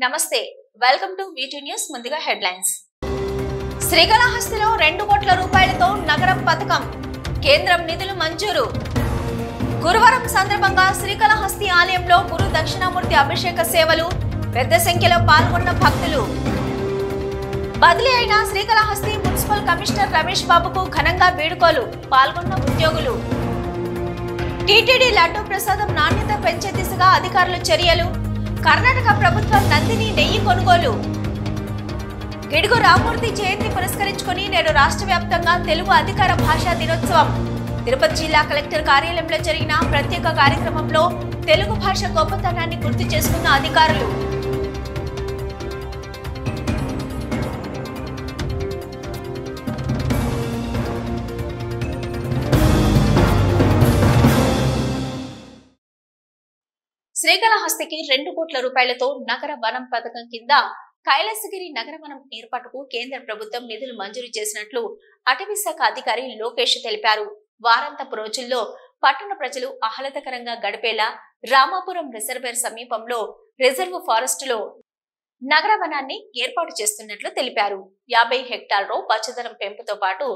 నమస్తే welcome to V2 news ముందుగా headlines శ్రీకాళహస్తిలో 2 కోట్ల రూపాయలతో నగరం పథకం కేంద్రం నిధులు మంజూరు గురువారం సందర్భంగా శ్రీకాళహస్తి ఆలయంలో గురు దక్షిణామూర్తి అభిషేక సేవలు పెద్ద సంఖ్యలో పాల్గొన్న భక్తులు బదిలీ అయిన శ్రీకాళహస్తి మున్సిపల్ కమిషనర్ రమేష్ బాబుకు ఘనంగా వేడుకలు పాల్గొన్న ఉద్యోగులు టీటీడీ లడ్డూ ప్రసాదం నాణ్యత పెంచే దిశగా అధికారులు చర్యలు కర్ణాటక ప్రభుత్వం నందిని నెయ్యి కొనుగోలు గిడుగు రామూర్తి జయంతి పురస్కరించుకొని నేడు రాష్ట్ర వ్యాప్తంగా తెలుగు అధికార భాషా దినోత్సవం తిరుపతి జిల్లా కలెక్టర్ కార్యాలయంలో జరిగిన ప్రత్యేక కార్యక్రమంలో తెలుగు భాష గొప్పతనాన్ని గుర్తు చేసుకున్న అధికారులు శ్రీకాళహస్తికి 2 కోట్ల రూపాయలతో నగర వనం పథకం కింద కైలాసగిరి నగర వనం ఏర్పాటుకు కేంద్ర ప్రభుత్వం నిధులు మంజూరు చేసినట్లు అటవీ శాఖ అధికారి లోకేష్ తెలిపారు. వారాంతపు రోజుల్లో పట్టణ ప్రజలు ఆహ్లాదకరంగా గడిపేలా రామాపురం రిజర్వేర్ సమీపంలో రిజర్వ్ ఫారెస్ట్ లో నగర వనాన్ని ఏర్పాటు చేస్తున్నట్లు తెలిపారు. 50 హెక్టార్లలో పచ్చదనం పెంపుతో పాటు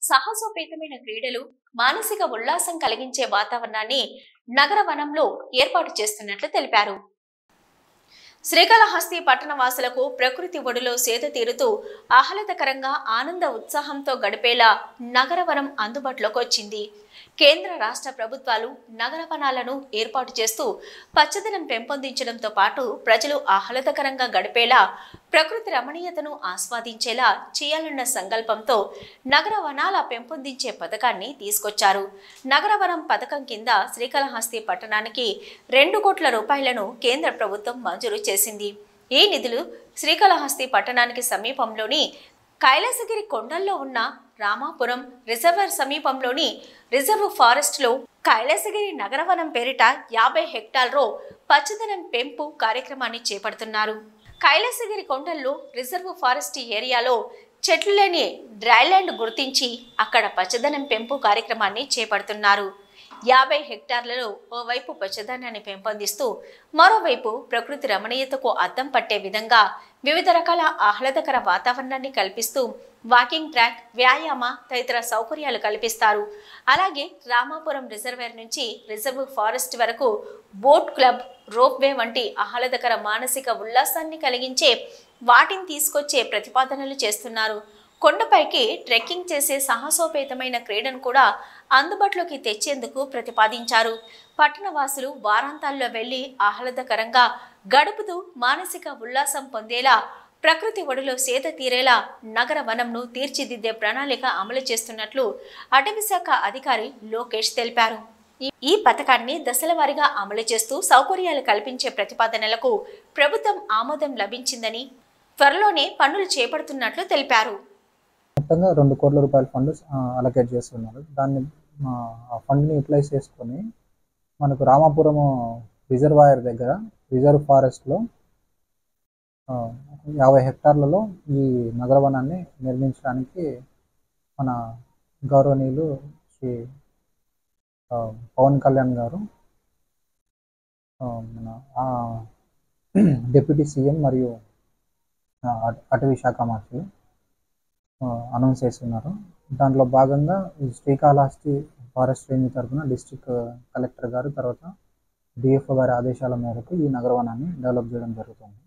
సాహసోపేతమైన క్రీడలు మానసిక ఉల్లాసం కలిగించే వాతావరణాన్ని నగర వనంలో ఏర్పాటు చేస్తున్నట్లు తెలిపారు. శ్రీకాళహస్తి పట్టణ వాసులకు ప్రకృతి ఒడిలో సేద తీరుతూ ఆహ్లాదకరంగా ఆనంద ఉత్సాహంతో గడిపేలా నగరవనం అందుబాటులోకి వచ్చింది. కేంద్ర రాష్ట్ర ప్రభుత్వాలు నగర వనాలను ఏర్పాటు చేస్తూ పచ్చదనం పెంపొందించడంతో పాటు ప్రజలు ఆహ్లాదకరంగా గడిపేలా ప్రకృతి రమణీయతను ఆస్వాదించేలా చేయాలన్న సంకల్పంతో నగర వనాల పెంపొందించే పథకాన్ని తీసుకొచ్చారు. నగర వనం పథకం కింద శ్రీకాళహస్తి పట్టణానికి 2 కోట్ల రూపాయలను కేంద్ర ప్రభుత్వం మంజూరు చేసింది. ఈ నిధులు శ్రీకాళహస్తి పట్టణానికి సమీపంలోని కైలాసగిరి కొండల్లో ఉన్న రామాపురం రిజర్వర్ సమీపంలోని రిజర్వ్ ఫారెస్ట్ లో కైలాసగిరి నగరవనం పేరిట 50 హెక్టార్లలో పచ్చదనం పెంపు కార్యక్రమాన్ని చేపడుతున్నారు. కైలాసగిరి కొండల్లో రిజర్వ్ ఫారెస్ట్ ఏరియాలో చెట్లు లేని డ్రైల్యాండ్ గుర్తించి అక్కడ పచ్చదనం పెంపు కార్యక్రమాన్ని చేపడుతున్నారు. 50 హెక్టార్లలో ఓవైపు పచ్చదనాన్ని పెంపొందిస్తూ మరోవైపు ప్రకృతి రమణీయతకు అద్దం పట్టే విధంగా వివిధ రకాల ఆహ్లాదకర వాతావరణాన్ని కల్పిస్తూ వాకింగ్ ట్రాక్, వ్యాయామ తదితర సౌకర్యాలు కల్పిస్తారు. అలాగే రామాపురం రిజర్వేర్ నుంచి రిజర్వ్ ఫారెస్ట్ వరకు బోట్ క్లబ్, రోప్వే వంటి ఆహ్లాదకర మానసిక ఉల్లాసాన్ని కలిగించే వాటిని తీసుకొచ్చే ప్రతిపాదనలు చేస్తున్నారు. కొండపైకి ట్రెక్కింగ్ చేసే సాహసోపేతమైన క్రీడను కూడా అందుబాటులోకి తెచ్చేందుకు ప్రతిపాదించారు. పట్టణవాసులు వారాంతాల్లో వెళ్లి ఆహ్లాదకరంగా గడుపుతూ మానసిక ఉల్లాసం పొందేలా ప్రకృతి ఒడిలో సేద తీరేలా నగర వనంను తీర్చిదిద్దే ప్రణాళిక అమలు చేస్తున్నట్లు అటవీ శాఖ అధికారి లోకేష్ తెలిపారు. ఈ పథకాన్ని దశల వారీగా అమలు చేస్తూ సౌకర్యాలు కల్పించే ప్రతిపాదనలకు ప్రభుత్వం ఆమోదం లభించిందని త్వరలోనే పనులు చేపడుతున్నట్లు తెలిపారు. మొత్తంగా 2 కోట్ల రూపాయల ఫండ్ అలొకేట్ చేస్తున్నారు. దాన్ని ఆ ఫండ్ని యూటిలైజ్ చేసుకొని మనకు రామాపురం రిజర్వాయర్ దగ్గర రిజర్వ్ ఫారెస్ట్లో 50 హెక్టార్లలో ఈ నగరవనాన్ని నిర్మించడానికి మన గౌరవనీయులు శ్రీ పవన్ కళ్యాణ్ గారు, మన డిప్యూటీ సీఎం మరియు అటవీ శాఖ మంత్రులు అనౌన్స్ చేస్తున్నారు. దాంట్లో భాగంగా శ్రీకాళహస్తి ఫారెస్ట్ రేంజ్ తరఫున డిస్ట్రిక్ట్ కలెక్టర్ గారు తర్వాత డిఎఫ్ఓ గారి ఆదేశాల మేరకు ఈ నగరవనాన్ని డెవలప్ చేయడం జరుగుతుంది.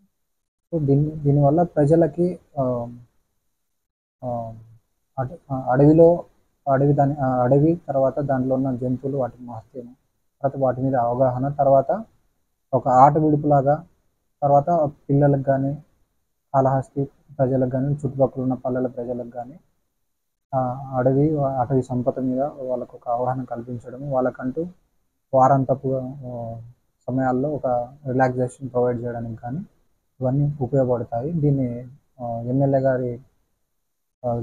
సో దీనివల్ల ప్రజలకి అడవి తర్వాత దాంట్లో ఉన్న జంతువులు, వాటి మహత్యం, తర్వాత వాటి మీద అవగాహన, తర్వాత ఒక ఆట విడుపులాగా, తర్వాత పిల్లలకు కానీ కాళహస్తి ప్రజలకు కానీ చుట్టుపక్కల ఉన్న పల్లెల ప్రజలకు కానీ అటవీ సంపద మీద వాళ్ళకు ఒక అవగాహన కల్పించడం, వాళ్ళకంటూ వారాంతపు సమయాల్లో ఒక రిలాక్సేషన్ ప్రొవైడ్ చేయడానికి కానీ ఇవన్నీ ఉపయోగపడతాయి. దీన్ని ఎమ్మెల్యే గారి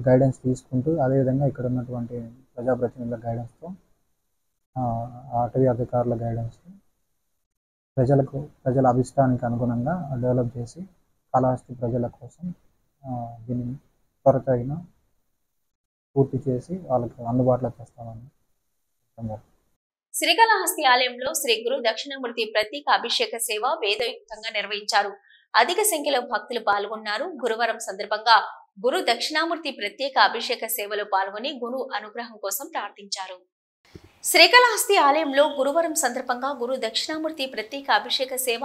గైడెన్స్ తీసుకుంటూ అదేవిధంగా ఇక్కడ ఉన్నటువంటి ప్రజాప్రతినిధుల గైడెన్స్తో, అటవీ అధికారుల గైడెన్స్తో ప్రజల అభిష్టానికి అనుగుణంగా డెవలప్ చేసి కాళహస్తి ప్రజల కోసం దీన్ని త్వరతగిన పూర్తి చేసి వాళ్ళకి అందుబాటులో తెస్తామని. శ్రీకాళహస్తి ఆలయంలో శ్రీ గురు దక్షిణామూర్తి ప్రత్యేక అభిషేక సేవ వేదయుక్తంగా నిర్వహించారు. అధిక సంఖ్యలో భక్తులు పాల్గొన్నారు. గురువారం సందర్భంగా గురు దక్షిణామూర్తి ప్రత్యేక అభిషేక సేవలో పాల్గొని గురు అనుగ్రహం కోసం ప్రార్థించారు. శ్రీకాళహస్తి ఆలయంలో గురువారం సందర్భంగా గురు దక్షిణామూర్తి ప్రత్యేక అభిషేక సేవ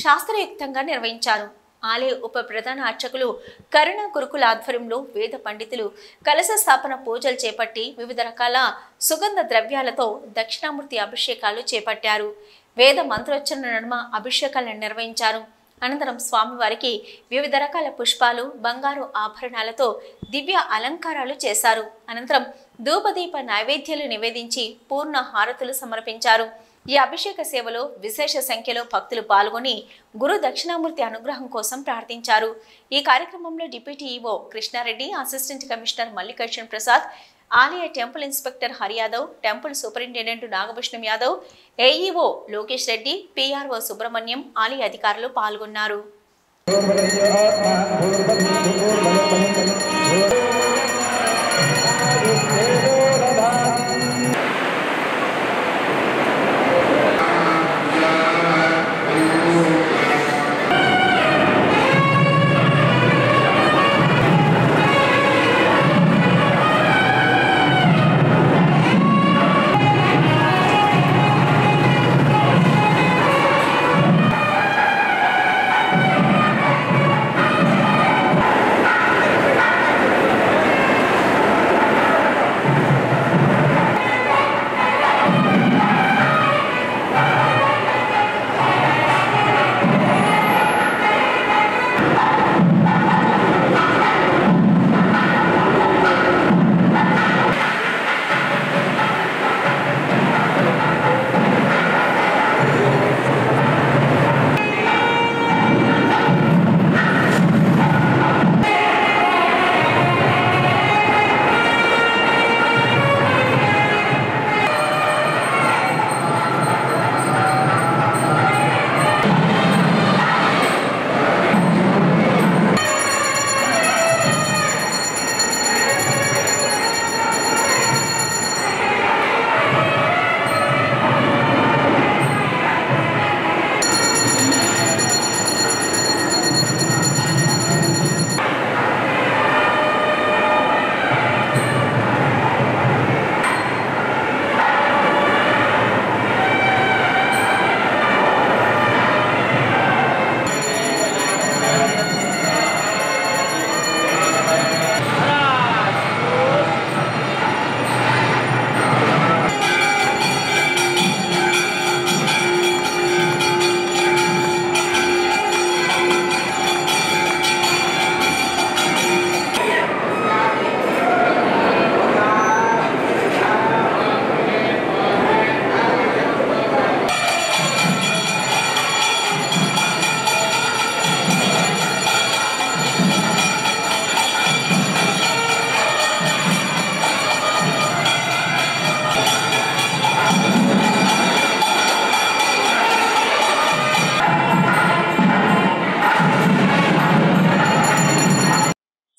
శాస్త్రయుక్తంగా నిర్వహించారు. ఆలయ ఉప ప్రధాన అర్చకులు కరుణ గురుకుల ఆధ్వర్యంలో వేద పండితులు కలశ స్థాపన పూజలు చేపట్టి వివిధ రకాల సుగంధ ద్రవ్యాలతో దక్షిణామూర్తి అభిషేకాలు చేపట్టారు. వేద మంత్రోచ్చరణ నడుమ అభిషేకాలను నిర్వహించారు. అనంతరం స్వామివారికి వివిధ రకాల పుష్పాలు, బంగారు ఆభరణాలతో దివ్య అలంకారాలు చేశారు. అనంతరం ధూపదీప నైవేద్యాలు నివేదించి పూర్ణ హారతులు సమర్పించారు. ఈ అభిషేక సేవలో విశేష సంఖ్యలో భక్తులు పాల్గొని గురు దక్షిణామూర్తి అనుగ్రహం కోసం ప్రార్థించారు. ఈ కార్యక్రమంలో deputy EO Krishna Reddy, assistant commissioner Mallikarjun Prasad, ఆలయ temple inspector Hari Yadav, temple superintendent Nagabhushanam Yadav, AEO Lokesh Reddy, PRO Subrahmanyam, ఆలయ అధికారులు పాల్గొన్నారు.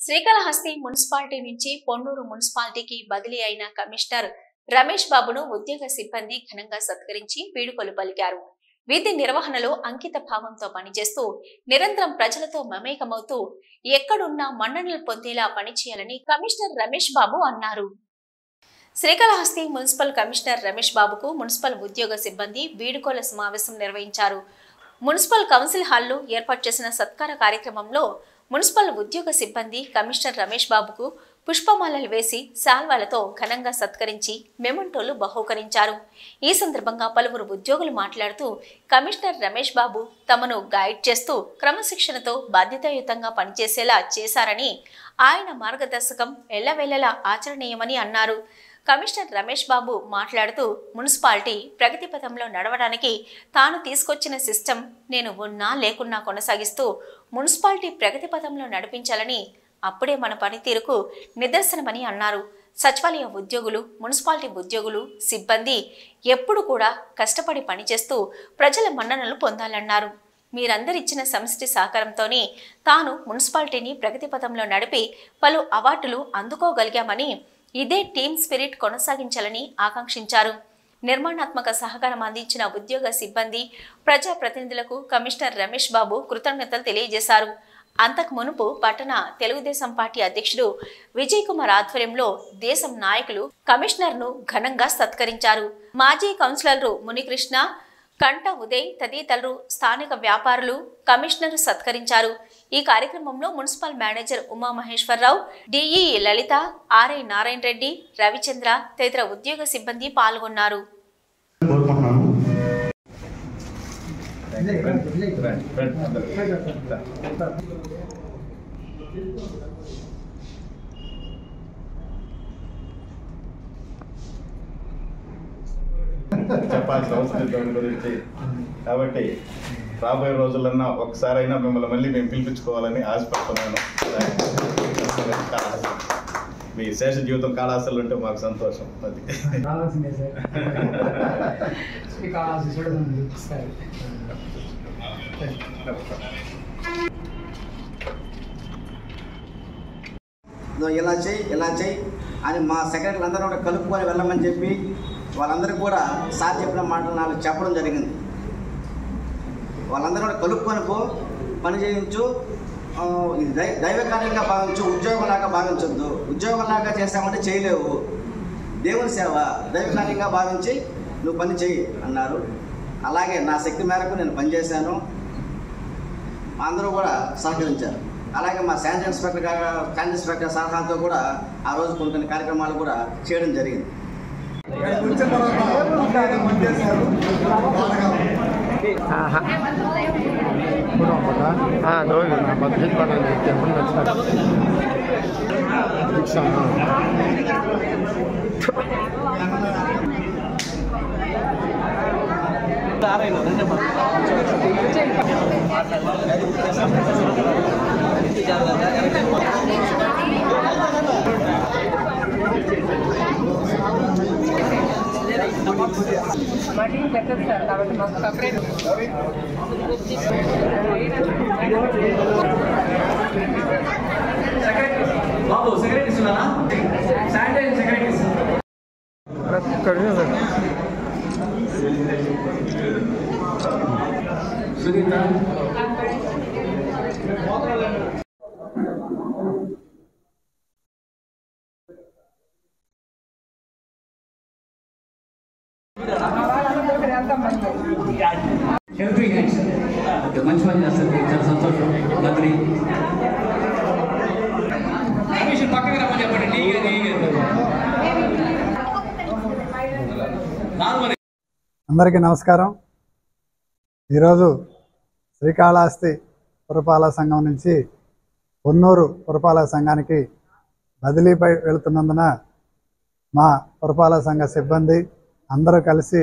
శ్రీకాళహస్తి మున్సిపాలిటీ నుంచి పొన్నూరు మున్సిపాలిటీకి బదిలీ అయిన కమిషనర్ రమేష్ బాబును ఉద్యోగ సిబ్బంది ఘనంగా సత్కరించి వీడుకోలు పలికారు. విధి నిర్వహణలో అంకిత భావంతో పనిచేస్తూ నిరంతరం ప్రజలతో మమేకమవుతూ ఎక్కడున్నా మన్ననలు పొందేలా పనిచేయాలని కమిషనర్ రమేష్ బాబు అన్నారు. శ్రీకాళహస్తి మున్సిపల్ కమిషనర్ రమేష్ బాబుకు మున్సిపల్ ఉద్యోగ సిబ్బంది వీడుకోల సమావేశం నిర్వహించారు. మున్సిపల్ కౌన్సిల్ హాల్లో ఏర్పాటు చేసిన సత్కార కార్యక్రమంలో మున్సిపల్ ఉద్యోగ సిబ్బంది కమిషనర్ రమేష్ బాబుకు పుష్పమాలలు వేసి శాల్వాలతో ఘనంగా సత్కరించి మెమంటోలు బహూకరించారు. ఈ సందర్భంగా పలువురు ఉద్యోగులు మాట్లాడుతూ కమిషనర్ రమేష్ బాబు తమను గైడ్ చేస్తూ క్రమశిక్షణతో బాధ్యతాయుతంగా పనిచేసేలా చేశారని, ఆయన మార్గదర్శకం ఎల్లవేళలా ఆచరణీయమని అన్నారు. కమిషనర్ రమేష్ బాబు మాట్లాడుతూ మున్సిపాలిటీ ప్రగతి పథంలో నడవడానికి తాను తీసుకొచ్చిన సిస్టమ్ నేను ఉన్నా లేకున్నా కొనసాగిస్తూ మున్సిపాలిటీ ప్రగతి పథంలో నడిపించాలని, అప్పుడే మన పనితీరుకు నిదర్శనమని అన్నారు. సచివాలయ ఉద్యోగులు, మున్సిపాలిటీ ఉద్యోగులు, సిబ్బంది ఎప్పుడు కూడా కష్టపడి పనిచేస్తూ ప్రజల మన్ననలు పొందాలన్నారు. మీరందరిచ్చిన సమిష్టి సహకారంతోనే తాను మున్సిపాలిటీని ప్రగతి పథంలో నడిపి పలు అవార్డులు అందుకోగలిగామని, ఇదే టీమ్ స్పిరిట్ కొనసాగించాలని ఆకాంక్షించారు. నిర్మాణాత్మక సహకారం అందించిన ఉద్యోగ సిబ్బంది, ప్రజాప్రతినిధులకు కమిషనర్ రమేష్ బాబు కృతజ్ఞతలు తెలియజేశారు. అంతకు మునుపు పట్టణ తెలుగుదేశం పార్టీ అధ్యక్షుడు విజయ్ కుమార్ ఆధ్వర్యంలో దేశం నాయకులు కమిషనర్ను ఘనంగా సత్కరించారు. మాజీ కౌన్సిలర్లు మునికృష్ణ, కంట ఉదయ్ తదితరులు స్థానిక వ్యాపారులు కమిషనర్ సత్కరించారు. ఈ కార్యక్రమంలో మున్సిపల్ మేనేజర్ ఉమామహేశ్వరరావు, డిఈ లలిత, ఆర్ఐ నారాయణ రెడ్డి, రవిచంద్ర తదితర ఉద్యోగ సిబ్బంది పాల్గొన్నారు. చెప్పాల్సిన అవసరం దాని గురించి. కాబట్టి రాబోయే రోజులన్నా ఒకసారైనా మిమ్మల్ని మళ్ళీ మేము పిలిపించుకోవాలని ఆశపడుతున్నాను. మీ శేష జీవితం కాళాశాలు ఉంటే మాకు సంతోషం. అది ఇలా చెయ్యి అని మా సెక్రటరీలు అందరూ కూడా కలుపుకొని వెళ్ళమని చెప్పి వాళ్ళందరికీ కూడా సార్ చెప్పిన మాటలు నాకు చెప్పడం జరిగింది. వాళ్ళందరూ కూడా కలుపుకొని పని చేయించు, ఇది దైవ కార్యంగా భావించు, ఉద్యోగంలాగా భావించొద్దు. ఉద్యోగంలాగా చేసామంటే చేయలేవు. దేవుని సేవ దైవ కార్యంగా భావించి నువ్వు పని చేయి అన్నారు. అలాగే నా శక్తి మేరకు నేను పనిచేశాను. అందరూ కూడా సహకరించారు. అలాగే మా శానిటరీ ఇన్స్పెక్టర్ సలహాలతో కూడా ఆ రోజు కొన్ని కార్యక్రమాలు కూడా చేయడం జరిగింది. బాబు సెక్రటరీస్ ఉన్నారా? Sanitary secretaries Sunitha helping hands మంచి పని చేస్తారు. చాలా సంతోషం. మంత్రి పక్కకి రమ్మని చెప్పండి. అందరికీ నమస్కారం. ఈరోజు శ్రీకాళహస్తి పురపాలక సంఘం నుంచి పొన్నూరు పురపాలక సంఘానికి బదిలీపై వెళుతున్నందున మా పురపాలక సంఘ సిబ్బంది అందరూ కలిసి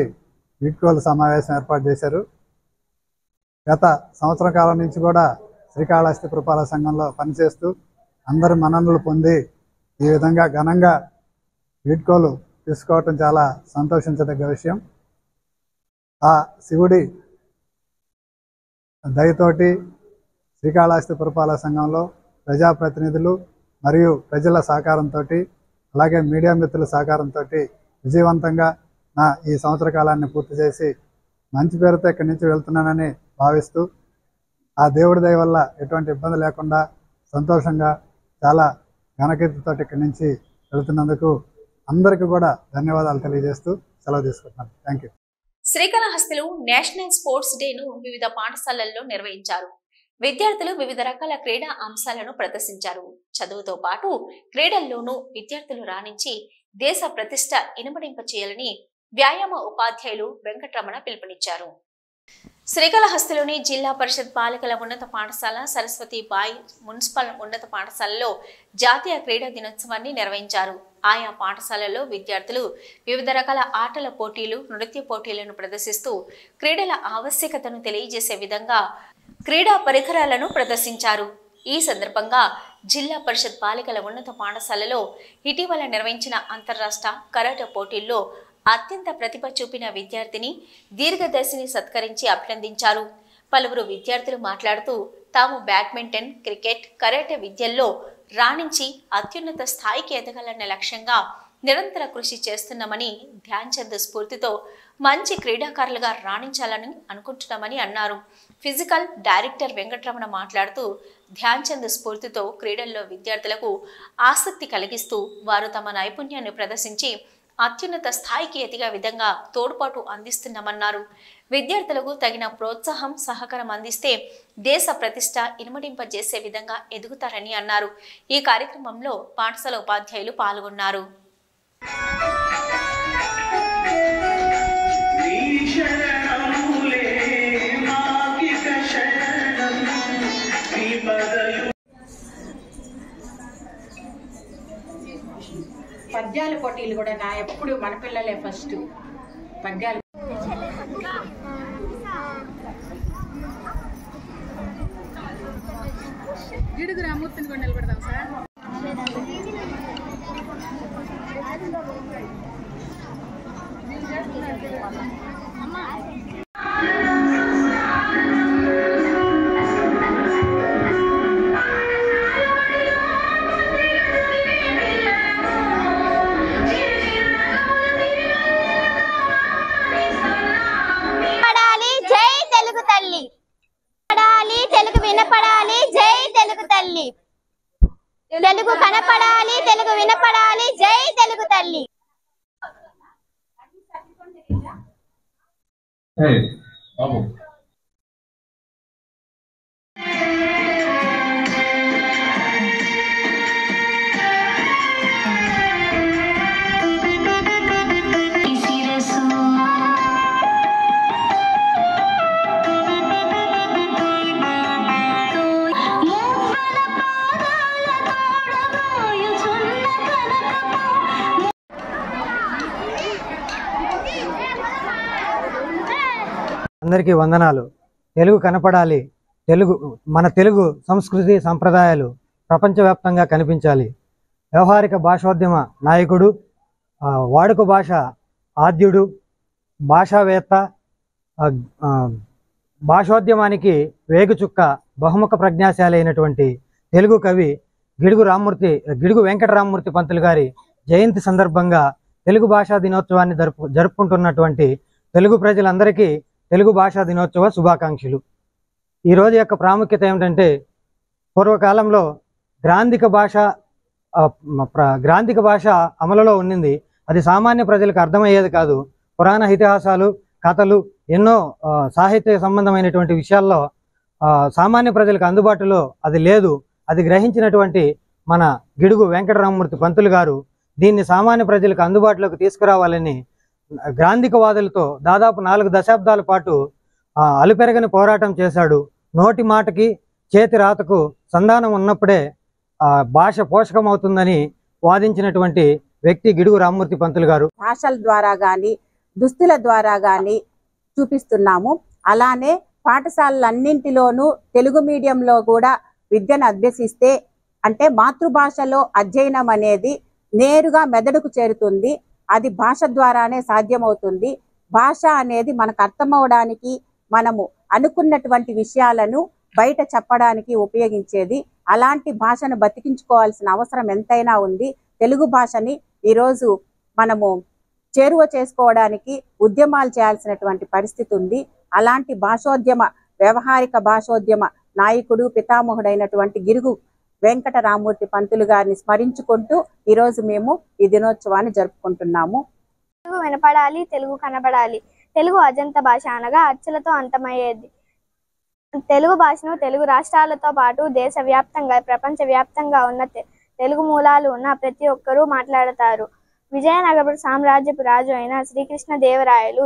వీడ్కోలు సమావేశం ఏర్పాటు చేశారు. గత సంవత్సర కాలం నుంచి కూడా శ్రీకాళహస్తి పురపాలక సంఘంలో పనిచేస్తూ అందరి మన్ననలు పొంది ఈ విధంగా ఘనంగా వీడ్కోలు తీసుకోవటం చాలా సంతోషించదగ్గ విషయం. ఆ శివుడి దయతోటి శ్రీకాళహస్తి పురపాలక సంఘంలో ప్రజాప్రతినిధులు మరియు ప్రజల సహకారంతో అలాగే మీడియా మిత్రుల సహకారంతో విజయవంతంగా నా ఈ సంవత్సర కాలాన్ని పూర్తి చేసి మంచి పేరుతో ఇక్కడి నుంచి వెళ్తున్నానని భావిస్తూ ఆ దేవుడి దయ వల్ల ఎటువంటి ఇబ్బంది లేకుండా సంతోషంగా చాలా ఘనకీర్తితో ఇక్కడి నుంచి వెళుతున్నందుకు అందరికీ కూడా ధన్యవాదాలు తెలియజేస్తూ సెలవు తీసుకుంటున్నాను. Thank you. శ్రీకాళహస్తిలో నేషనల్ స్పోర్ట్స్ డేను వివిధ పాఠశాలల్లో నిర్వహించారు. విద్యార్థులు వివిధ రకాల క్రీడా అంశాలను ప్రదర్శించారు. చదువుతో పాటు క్రీడల్లోనూ విద్యార్థులు రాణించి దేశ ప్రతిష్ట ఇనుమడింప చేయాలని వ్యాయామ ఉపాధ్యాయులు వెంకటరమణ పిలుపునిచ్చారు. శ్రీకాళహస్తిలోని జిల్లా పరిషత్ బాలికల ఉన్నత పాఠశాల, సరస్వతి బాయ్ మున్సిపల్ ఉన్నత పాఠశాలలో జాతీయ క్రీడా దినోత్సవాన్ని నిర్వహించారు. ఆయా పాఠశాలల్లో విద్యార్థులు వివిధ రకాల ఆటల పోటీలు, నృత్య పోటీలను ప్రదర్శిస్తూ క్రీడల ఆవశ్యకతను తెలియజేసే విధంగా క్రీడా పరికరాలను ప్రదర్శించారు. ఈ సందర్భంగా జిల్లా పరిషత్ బాలికల ఉన్నత పాఠశాలలో ఇటీవల నిర్వహించిన అంతర్రాష్ట్ర కరాటే పోటీల్లో అత్యంత ప్రతిభ చూపిన విద్యార్థిని దీర్ఘదర్శిని సత్కరించి అభినందించారు. పలువురు విద్యార్థులు మాట్లాడుతూ తాము బ్యాడ్మింటన్, క్రికెట్, కరాటే విద్యల్లో రాణించి అత్యున్నత స్థాయికి ఎదగాలన్న లక్ష్యంగా నిరంతర కృషి చేస్తున్నామని, ధ్యాన్ చంద్ స్ఫూర్తితో మంచి క్రీడాకారులుగా రాణించాలని అనుకుంటున్నామని అన్నారు. ఫిజికల్ డైరెక్టర్ వెంకటరమణ మాట్లాడుతూ, ధ్యాన్ చంద్ స్ఫూర్తితో క్రీడల్లో విద్యార్థులకు ఆసక్తి కలిగిస్తూ వారు తమ నైపుణ్యాన్ని ప్రదర్శించి అత్యున్నత స్థాయికి ఎదిగే విధంగా తోడ్పాటు అందిస్తున్నామన్నారు. విద్యార్థులకు తగిన ప్రోత్సాహం, సహకారం అందిస్తే దేశ ప్రతిష్ట ఇనుమడింపజేసే విధంగా ఎదుగుతారని అన్నారు. ఈ కార్యక్రమంలో పాఠశాల ఉపాధ్యాయులు పాల్గొన్నారు. పద్యాల పోటీలు కూడా నా ఎప్పుడు మన పిల్లలే ఫస్ట్ పద్యాలు. గిడుగు రామూర్తిని కూడా నిలబెడదాం సార్. తెలుగు వినపడాలి, జై తెలుగు తల్లి. తెలుగు కనపడాలి, తెలుగు వినపడాలి, జై తెలుగు తల్లి. అందరికీ వందనాలు. తెలుగు కనపడాలి, మన తెలుగు సంస్కృతి సంప్రదాయాలు ప్రపంచవ్యాప్తంగా కనిపించాలి. వ్యవహారిక భాషోద్యమ నాయకుడు, వాడుక భాష ఆద్యుడు, భాషావేత్త, భాషోద్యమానికి వేగుచుక్క, బహుముఖ ప్రజ్ఞాశాలి అయినటువంటి తెలుగు కవి గిడుగు వెంకటరామమూర్తి పంతులు గారి జయంతి సందర్భంగా తెలుగు భాషా దినోత్సవాన్ని జరుపుకుంటున్నటువంటి తెలుగు ప్రజలందరికీ తెలుగు భాషా దినోత్సవ శుభాకాంక్షలు. ఈరోజు యొక్క ప్రాముఖ్యత ఏమిటంటే, పూర్వకాలంలో గ్రాంధిక భాష అమలులో ఉండింది. అది సామాన్య ప్రజలకు అర్థమయ్యేది కాదు. పురాణ ఇతిహాసాలు, కథలు, ఎన్నో సాహిత్య సంబంధమైనటువంటి విషయాల్లో సామాన్య ప్రజలకు అందుబాటులో అది లేదు. అది గ్రహించినటువంటి మన గిడుగు వెంకటరామమూర్తి పంతులు గారు దీన్ని సామాన్య ప్రజలకు అందుబాటులోకి తీసుకురావాలని గ్రాంధికవాదులతో దాదాపు 4 దశాబ్దాల పాటు అలుపెరగని పోరాటం చేశాడు. నోటి మాటకి చేతి రాతకు సంధానం ఉన్నప్పుడే భాష పోషకమవుతుందని వాదించినటువంటి వ్యక్తి గిడుగు రామమూర్తి పంతులు గారు. భాషల ద్వారా కానీ, దుస్తుల ద్వారా కానీ చూపిస్తున్నాము. అలానే పాఠశాలలన్నింటిలోనూ తెలుగు మీడియంలో కూడా విద్యను అభ్యసిస్తే, అంటే మాతృభాషలో అధ్యయనం అనేది నేరుగా మెదడుకు చేరుతుంది. అది భాష ద్వారానే సాధ్యమవుతుంది. భాష అనేది మనకు అర్థమవడానికి, మనము అనుకున్నటువంటి విషయాలను బయట చెప్పడానికి ఉపయోగించేది. అలాంటి భాషను బతికించుకోవాల్సిన అవసరం ఎంతైనా ఉంది. తెలుగు భాషని ఈరోజు మనము చేరువ చేసుకోవడానికి ఉద్యమాలు చేయాల్సినటువంటి పరిస్థితి ఉంది. అలాంటి వ్యవహారిక భాషోద్యమ నాయకుడు, పితామహుడైనటువంటి గిడుగు వెంకటరామమూర్తి పంతులు గారిని స్మరించుకుంటూ ఈరోజు మేము ఈ దినోత్సవాన్ని జరుపుకుంటున్నాము. తెలుగు వినపడాలి, తెలుగు కనపడాలి. తెలుగు అజంత భాష అనగా అచ్చులతో అంతమయ్యేది. తెలుగు భాషను తెలుగు రాష్ట్రాలతో పాటు దేశవ్యాప్తంగా, ప్రపంచవ్యాప్తంగా ఉన్న తెలుగు మూలాలు ఉన్న ప్రతి ఒక్కరూ మాట్లాడతారు. విజయనగర సామ్రాజ్యపు రాజు అయిన శ్రీకృష్ణదేవరాయలు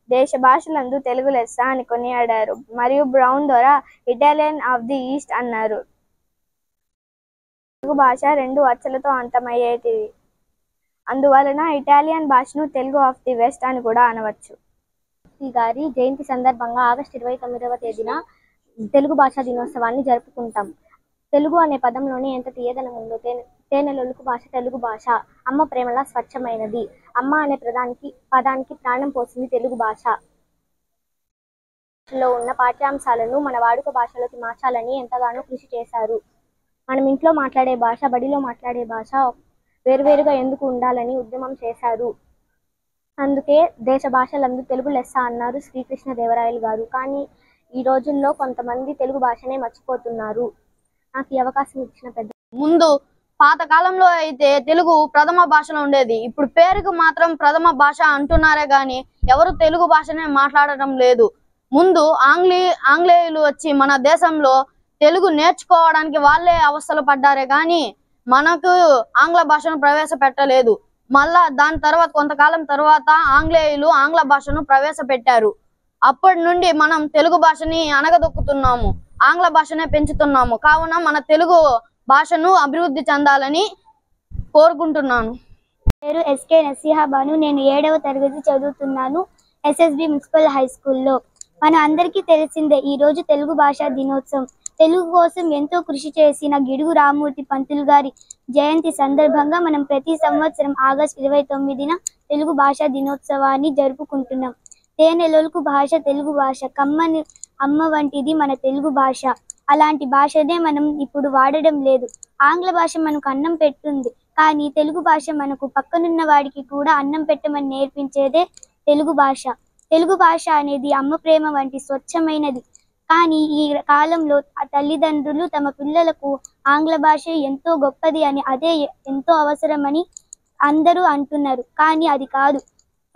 దేశ భాషలందు తెలుగు లెస్స అని కొనియాడారు. మరియు బ్రౌన్ దొర ఇటాలియన్ ఆఫ్ ది ఈస్ట్ అన్నారు. తెలుగు భాష 2 అచ్చులతో అంతమయ్యేటిది. అందువలన ఇటాలియన్ భాషను తెలుగు ఆఫ్ ది వెస్ట్ అని కూడా అనవచ్చు. ఈ గారి జయంతి సందర్భంగా ఆగస్టు 29వ తేదీన తెలుగు భాషా దినోత్సవాన్ని జరుపుకుంటాం. తెలుగు అనే పదంలోనే ఎంత తీయదనం ఉందో. తేనెలొలుకు భాష తెలుగు భాష. అమ్మ ప్రేమలా స్వచ్ఛమైనది. అమ్మ అనే పదానికి ప్రాణం పోసింది తెలుగు భాష. లో ఉన్న పాఠ్యాంశాలను మన వాడుక భాషలోకి మార్చాలని ఎంతగానో కృషి చేశారు. మనం ఇంట్లో మాట్లాడే భాష, బడిలో మాట్లాడే భాష వేరువేరుగా ఎందుకు ఉండాలని ఉద్యమం చేశారు. అందుకే దేశ భాషలందు తెలుగు లెస్స అన్నారు శ్రీకృష్ణదేవరాయలు గారు. కానీ ఈ రోజుల్లో కొంతమంది తెలుగు భాషనే మర్చిపోతున్నారు. నాకు ఈ అవకాశం ఇచ్చిన పెద్ద ముందు పాతకాలంలో అయితే తెలుగు ప్రథమ భాషలో ఉండేది. ఇప్పుడు పేరుకు మాత్రం ప్రథమ భాష అంటున్నారే గాని ఎవరు తెలుగు భాషనే మాట్లాడటం లేదు. ముందు ఆంగ్లేయులు వచ్చి మన దేశంలో తెలుగు నేర్చుకోవడానికి వాళ్ళే అవస్థలు పడ్డారే గాని మనకు ఆంగ్ల భాషను ప్రవేశపెట్టలేదు. మళ్ళా దాని తర్వాత కొంతకాలం తర్వాత ఆంగ్లేయులు ఆంగ్ల భాషను ప్రవేశపెట్టారు. అప్పటి నుండి మనం తెలుగు భాషని అణగదొక్కుతున్నాము, ఆంగ్ల భాషనే పెంచుతున్నాము. కావున మన తెలుగు భాషను అభివృద్ధి చెందాలని కోరుకుంటున్నాను. పేరు ఎస్కే నసీహా బాను. నేను 7వ తరగతి చదువుతున్నాను ఎస్ఎస్బి మున్సిపల్ హై స్కూల్లో. మన అందరికీ తెలిసిందే ఈ రోజు తెలుగు భాషా దినోత్సవం. తెలుగు కోసం ఎంతో కృషి చేసిన గిడుగు రామ్మూర్తి పంతులు గారి జయంతి సందర్భంగా మనం ప్రతి సంవత్సరం ఆగస్టు 29న తెలుగు భాషా దినోత్సవాన్ని జరుపుకుంటున్నాం. తేనెలొలుకు భాష తెలుగు భాష, కమ్మని అమ్మ వంటిది మన తెలుగు భాష. అలాంటి భాషనే మనం ఇప్పుడు వాడడం లేదు. ఆంగ్ల భాష మనకు అన్నం పెట్టుంది, కానీ తెలుగు భాష మనకు పక్కనున్న వాడికి కూడా అన్నం పెట్టమని నేర్పించేదే తెలుగు భాష. తెలుగు భాష అనేది అమ్మ ప్రేమ వంటి స్వచ్ఛమైనది. కానీ ఈ కాలంలో తల్లిదండ్రులు తమ పిల్లలకు ఆంగ్ల భాష ఎంతో గొప్పది అని, అదే ఎంతో అవసరమని అందరూ అంటున్నారు. కానీ అది కాదు.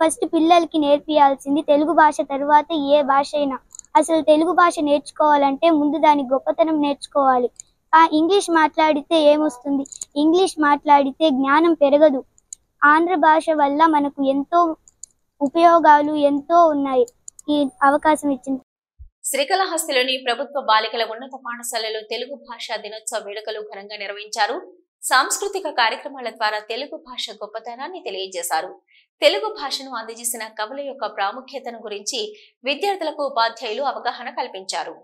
ఫస్ట్ పిల్లలకి నేర్పియాల్సింది తెలుగు భాష, తర్వాత ఏ భాష అయినా. అసలు తెలుగు భాష నేర్చుకోవాలంటే ముందు దాని గొప్పతనం నేర్చుకోవాలి. ఇంగ్లీష్ మాట్లాడితే ఏమొస్తుంది? ఇంగ్లీష్ మాట్లాడితే జ్ఞానం పెరగదు. ఆంధ్ర భాష వల్ల మనకు ఎంతో ఉపయోగాలు ఎంతో ఉన్నాయి. ఈ అవకాశం ఇచ్చింది. శ్రీకాళహస్తిలోని ప్రభుత్వ బాలికల ఉన్నత పాఠశాలలో తెలుగు భాషా దినోత్సవ వేడుకలు ఘనంగా నిర్వహించారు. సాంస్కృతిక కార్యక్రమాల ద్వారా తెలుగు భాష గొప్పతనాన్ని తెలియజేశారు. తెలుగు భాషను అందజేసిన కవుల యొక్క ప్రాముఖ్యతను గురించి విద్యార్థులకు ఉపాధ్యాయులు అవగాహన కల్పించారు.